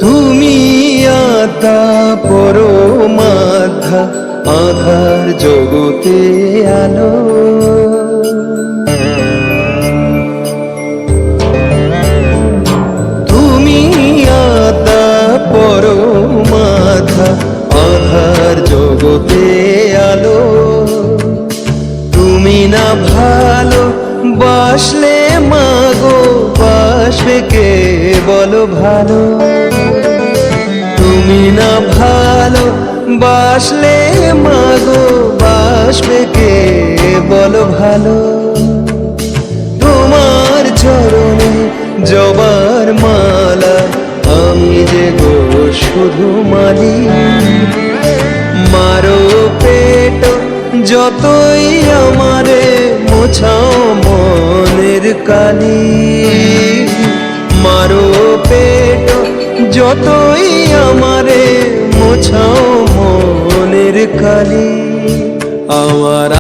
তুমি আত্মা পরমাত্মা, আধার জগতে আলো। তুমি আত্মা পরমাত্মা, আধার জগতে আলো। তুমি না ভালো বাসলে মাগো, বাসবে কে বলো ভালো? তুমি না ভালো বাসলে মাগো, বাসবে কে বলো ভালো? তোমার চরণে জবার মালা, আমি যে গো শুধু মালি। মারো পেট যতই আমারে, মোছাও মনের কালি। মারো পেট যতই আমারে, মোছাও মনের কালি। আমার